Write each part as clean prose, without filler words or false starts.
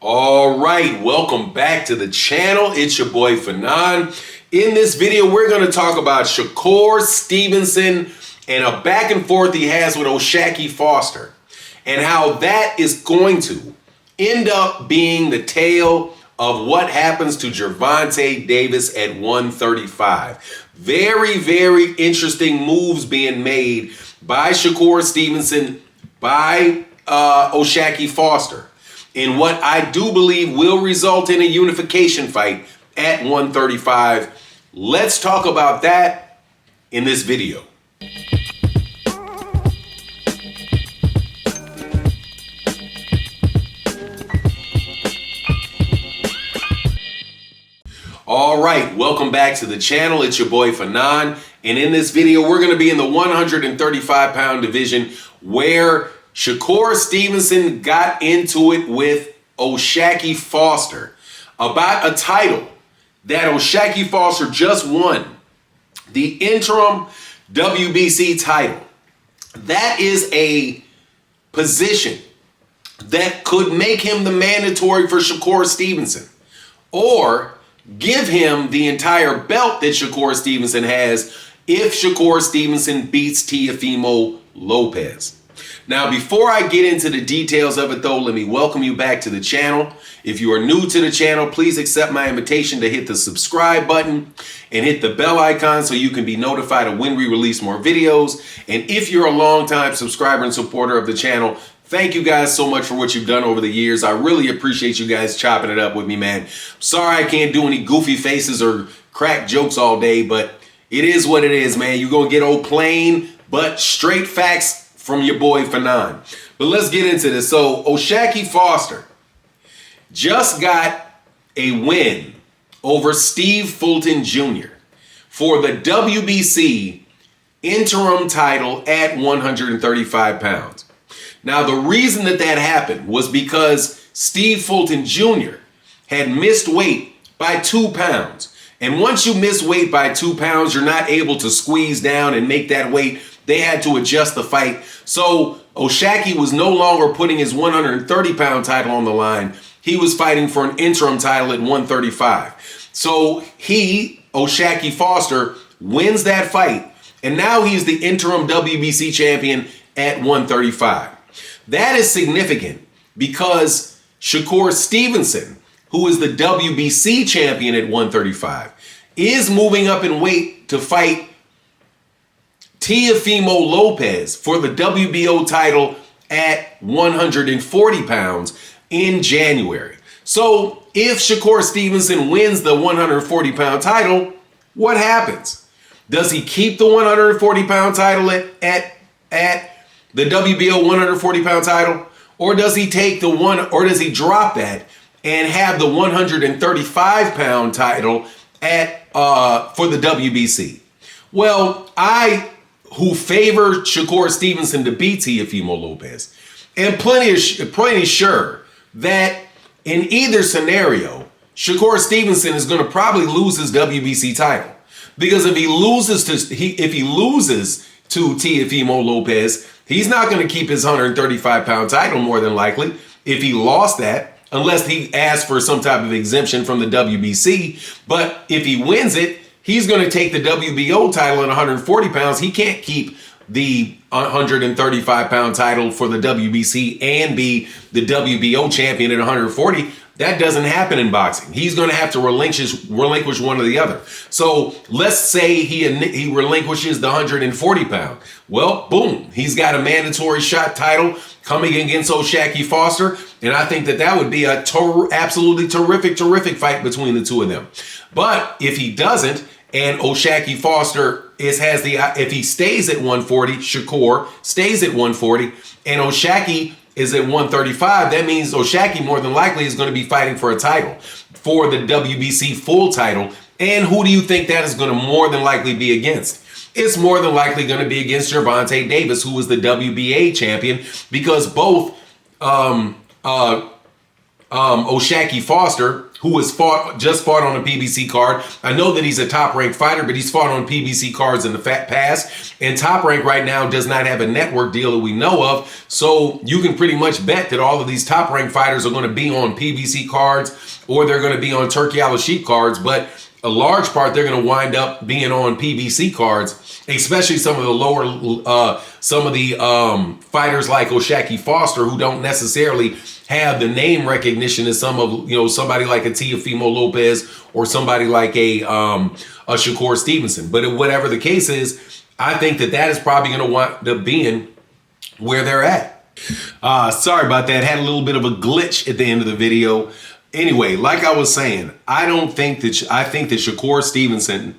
All right, welcome back to the channel. It's your boy Fanon. In this video, we're going to talk about Shakur Stevenson and a back and forth he has with Oshaquie Foster and how that is going to end up being the tale of what happens to Gervonta Davis at 135. Very, very interesting moves being made by Shakur Stevenson, by Oshaquie Foster, in what I do believe will result in a unification fight at 135. Let's talk about that in this video. All right, welcome back to the channel. It's your boy Fanon, and in this video, we're going to be in the 135-pound division where Shakur Stevenson got into it with Oshaquie Foster about a title that Oshaquie Foster just won, the interim WBC title. That is a position that could make him the mandatory for Shakur Stevenson, or give him the entire belt that Shakur Stevenson has if Shakur Stevenson beats Teofimo Lopez. Now, before I get into the details of it, though, let me welcome you back to the channel. If you are new to the channel, please accept my invitation to hit the subscribe button and hit the bell icon so you can be notified of when we release more videos. And if you're a longtime subscriber and supporter of the channel, thank you guys so much for what you've done over the years. I really appreciate you guys chopping it up with me, man. Sorry I can't do any goofy faces or crack jokes all day, but it is what it is, man. You're going to get old plain but straight facts from your boy Fanon. But let's get into this. So Oshaquie Foster just got a win over Steve Fulton Jr. for the WBC interim title at 135 pounds. Now, the reason that happened was because Steve Fulton Jr. had missed weight by 2 pounds. And once you miss weight by 2 pounds, you're not able to squeeze down and make that weight. They had to adjust the fight. So Oshaquie was no longer putting his 130-pound title on the line. He was fighting for an interim title at 135. So Oshaquie Foster, wins that fight. And now he's the interim WBC champion at 135. That is significant because Shakur Stevenson, who is the WBC champion at 135, is moving up in weight to fight Teofimo Lopez for the WBO title at 140 pounds in January. So if Shakur Stevenson wins the 140-pound title, what happens? Does he keep the 140-pound title at the WBO 140-pound title, or does he take the or does he drop that and have the 135-pound title at for the WBC? Well, who favor Shakur Stevenson to beat Teofimo Lopez, and plenty sure that in either scenario, Shakur Stevenson is going to probably lose his WBC title, because if he loses to Teofimo Lopez, he's not going to keep his 135-pound title more than likely. If he lost that, unless he asks for some type of exemption from the WBC, but if he wins it, he's going to take the WBO title at 140 pounds. He can't keep the 135-pound title for the WBC and be the WBO champion at 140. That doesn't happen in boxing. He's going to have to relinquish one or the other. So let's say he relinquishes the 140-pound. Well, boom, he's got a mandatory shot title coming against Oshaquie Foster, and I think that would be a absolutely terrific fight between the two of them. But if he doesn't, and Oshaquie Foster if he stays at 140, Shakur stays at 140, and Oshaquie is at 135, that means Oshaquie more than likely is going to be fighting for a title, for the WBC full title. And who do you think that is going to more than likely be against? It's more than likely going to be against Gervonta Davis, who was the WBA champion, because both Oshaquie Foster, who has just fought on a PBC card. I know that he's a top-ranked fighter, but he's fought on PBC cards in the past. And Top Rank right now does not have a network deal that we know of. So you can pretty much bet that all of these top-ranked fighters are going to be on PBC cards, or they're going to be on Turkey Al Sheep cards. But a large part, they're going to wind up being on PBC cards, especially some of the lower, fighters like Oshaquie Foster, who don't necessarily have the name recognition as some of, somebody like a Teofimo Lopez or somebody like a Shakur Stevenson. But whatever the case is, I think that is probably going to wind up being where they're at. Sorry about that. Had a little bit of a glitch at the end of the video. Anyway, like I was saying, I think that Shakur Stevenson,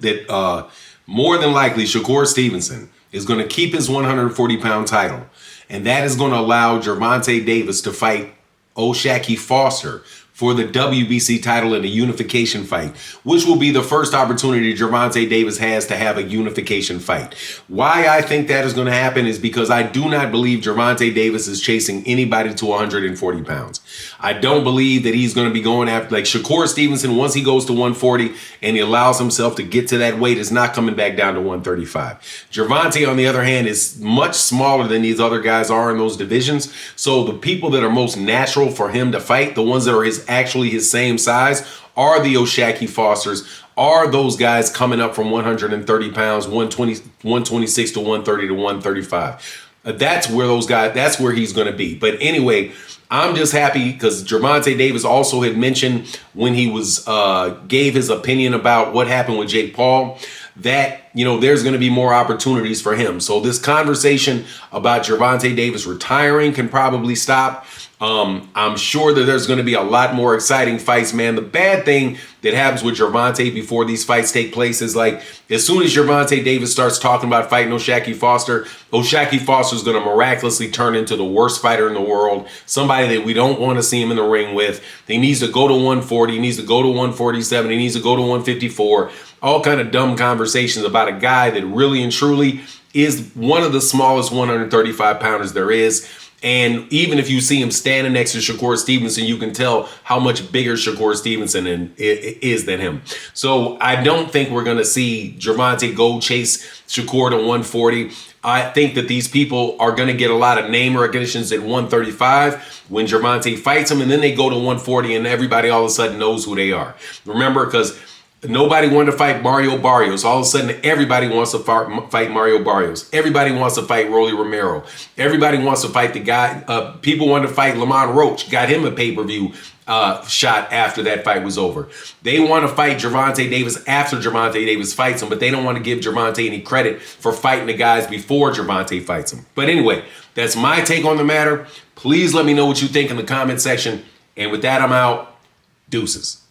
more than likely Shakur Stevenson is going to keep his 140-pound title. And that is going to allow Gervonta Davis to fight Oshaquie Foster for the WBC title in a unification fight, which will be the first opportunity Gervonta Davis has to have a unification fight. Why I think that is going to happen is because I do not believe Gervonta Davis is chasing anybody to 140 pounds. I don't believe that he's going to be going after, like Shakur Stevenson, once he goes to 140 and he allows himself to get to that weight, is not coming back down to 135. Gervonta, on the other hand, is much smaller than these other guys are in those divisions. So the people that are most natural for him to fight, the ones that are actually his same size, are the Oshaquie Fosters, are those guys coming up from 130 pounds, 126 to 130 to 135. That's where he's going to be. But anyway, I'm just happy because Gervonta Davis also had mentioned when he gave his opinion about what happened with Jake Paul, that, there's going to be more opportunities for him. So this conversation about Gervonta Davis retiring can probably stop. I'm sure that there's going to be a lot more exciting fights, man. The bad thing that happens with Gervonta before these fights take place is, like, as soon as Gervonta Davis starts talking about fighting Oshaquie Foster is going to miraculously turn into the worst fighter in the world, somebody that we don't want to see him in the ring with. He needs to go to 140, he needs to go to 147, he needs to go to 154. All kind of dumb conversations about a guy that really and truly is one of the smallest 135 pounders there is. And even if you see him standing next to Shakur Stevenson, you can tell how much bigger Shakur Stevenson is than him. So I don't think we're going to see Gervonta go chase Shakur to 140. I think that these people are going to get a lot of name recognitions at 135 when Gervonta fights him, and then they go to 140 and everybody all of a sudden knows who they are. Remember, because nobody wanted to fight Mario Barrios. All of a sudden, everybody wants to fight Mario Barrios. Everybody wants to fight Rolly Romero. Everybody wants to fight the guy. People wanted to fight Lamont Roach. Got him a pay-per-view shot after that fight was over. They want to fight Gervonta Davis after Gervonta Davis fights him, but they don't want to give Gervonta any credit for fighting the guys before Gervonta fights him. But anyway, that's my take on the matter. Please let me know what you think in the comment section. And with that, I'm out. Deuces.